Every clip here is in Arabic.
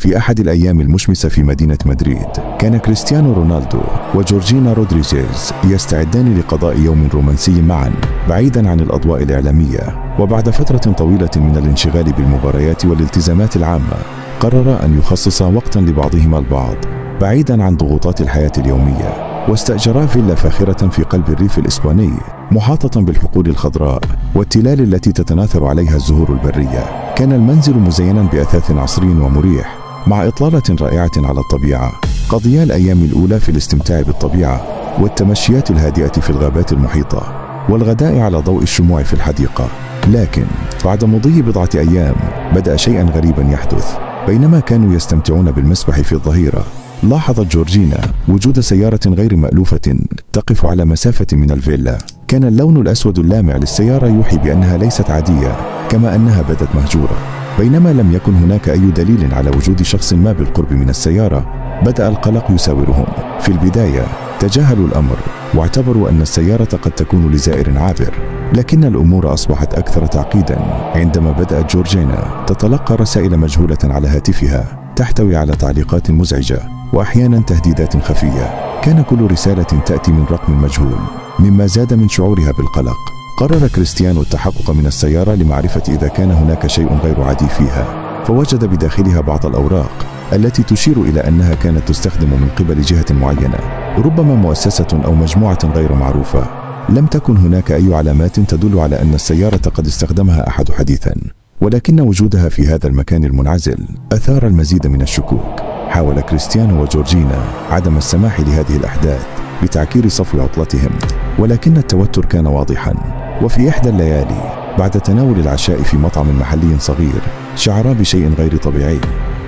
في أحد الأيام المشمسة في مدينة مدريد، كان كريستيانو رونالدو وجورجينا رودريغيز يستعدان لقضاء يوم رومانسي معا بعيدا عن الأضواء الإعلامية. وبعد فترة طويلة من الانشغال بالمباريات والالتزامات العامة، قرر أن يخصص وقتا لبعضهما البعض بعيدا عن ضغوطات الحياة اليومية. واستأجرا فيلا فاخرة في قلب الريف الإسباني محاطة بالحقول الخضراء والتلال التي تتناثر عليها الزهور البرية. كان المنزل مزينا بأثاث عصري ومريح مع إطلالة رائعة على الطبيعة. قضيا الأيام الأولى في الاستمتاع بالطبيعة والتمشيات الهادئة في الغابات المحيطة والغداء على ضوء الشموع في الحديقة. لكن بعد مضي بضعة أيام بدأ شيئا غريبا يحدث. بينما كانوا يستمتعون بالمسبح في الظهيرة، لاحظت جورجينا وجود سيارة غير مألوفة تقف على مسافة من الفيلا. كان اللون الأسود اللامع للسيارة يوحي بأنها ليست عادية، كما أنها بدت مهجورة. بينما لم يكن هناك أي دليل على وجود شخص ما بالقرب من السيارة، بدأ القلق يساورهم. في البداية تجاهلوا الأمر واعتبروا أن السيارة قد تكون لزائر عابر، لكن الأمور أصبحت أكثر تعقيدا عندما بدأت جورجينا تتلقى رسائل مجهولة على هاتفها تحتوي على تعليقات مزعجة وأحيانا تهديدات خفية. كان كل رسالة تأتي من رقم مجهول، مما زاد من شعورها بالقلق. قرر كريستيانو التحقق من السيارة لمعرفة إذا كان هناك شيء غير عادي فيها، فوجد بداخلها بعض الأوراق التي تشير إلى أنها كانت تستخدم من قبل جهة معينة، ربما مؤسسة أو مجموعة غير معروفة. لم تكن هناك أي علامات تدل على أن السيارة قد استخدمها أحد حديثا، ولكن وجودها في هذا المكان المنعزل أثار المزيد من الشكوك. حاول كريستيانو وجورجينا عدم السماح لهذه الأحداث بتعكير صفو عطلتهم، ولكن التوتر كان واضحا. وفي إحدى الليالي بعد تناول العشاء في مطعم محلي صغير، شعرا بشيء غير طبيعي.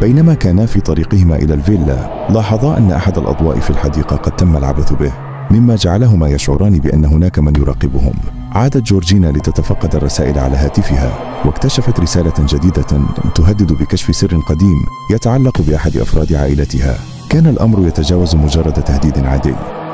بينما كانا في طريقهما إلى الفيلا، لاحظا أن أحد الأضواء في الحديقة قد تم العبث به، مما جعلهما يشعران بأن هناك من يراقبهم. عادت جورجينا لتتفقد الرسائل على هاتفها، واكتشفت رسالة جديدة تهدد بكشف سر قديم يتعلق بأحد أفراد عائلتها. كان الأمر يتجاوز مجرد تهديد عادي،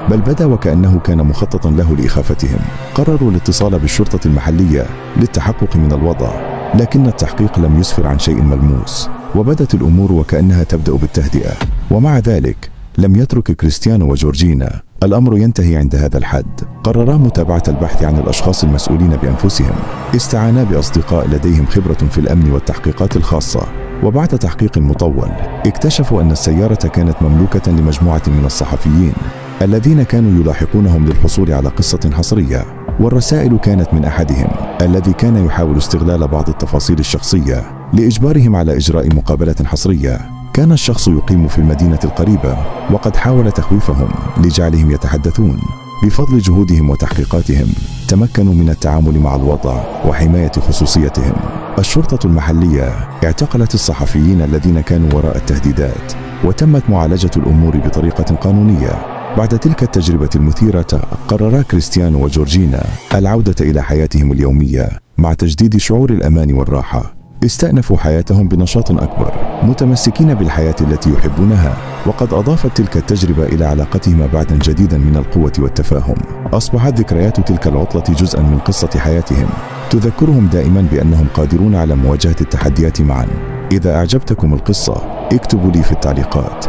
بل بدا وكأنه كان مخططا له لإخافتهم. قرروا الاتصال بالشرطة المحلية للتحقق من الوضع، لكن التحقيق لم يسفر عن شيء ملموس، وبدت الأمور وكأنها تبدأ بالتهدئة. ومع ذلك لم يترك كريستيانو وجورجينا الأمر ينتهي عند هذا الحد. قررا متابعة البحث عن الأشخاص المسؤولين بأنفسهم. استعانا بأصدقاء لديهم خبرة في الأمن والتحقيقات الخاصة، وبعد تحقيق مطول اكتشفوا أن السيارة كانت مملوكة لمجموعة من الصحفيين الذين كانوا يلاحقونهم للحصول على قصة حصرية. والرسائل كانت من أحدهم الذي كان يحاول استغلال بعض التفاصيل الشخصية لإجبارهم على إجراء مقابلة حصرية. كان الشخص يقيم في المدينة القريبة، وقد حاول تخويفهم لجعلهم يتحدثون. بفضل جهودهم وتحقيقاتهم تمكنوا من التعامل مع الوضع وحماية خصوصيتهم. الشرطة المحلية اعتقلت الصحفيين الذين كانوا وراء التهديدات، وتمت معالجة الأمور بطريقة قانونية. بعد تلك التجربة المثيرة، قررا كريستيانو وجورجينا العودة إلى حياتهم اليومية مع تجديد شعور الأمان والراحة. استأنفوا حياتهم بنشاط أكبر، متمسكين بالحياة التي يحبونها. وقد أضافت تلك التجربة إلى علاقتهما بعدا جديدا من القوة والتفاهم. أصبحت ذكريات تلك العطلة جزءا من قصة حياتهم، تذكرهم دائما بأنهم قادرون على مواجهة التحديات معا. إذا أعجبتكم القصة اكتبوا لي في التعليقات.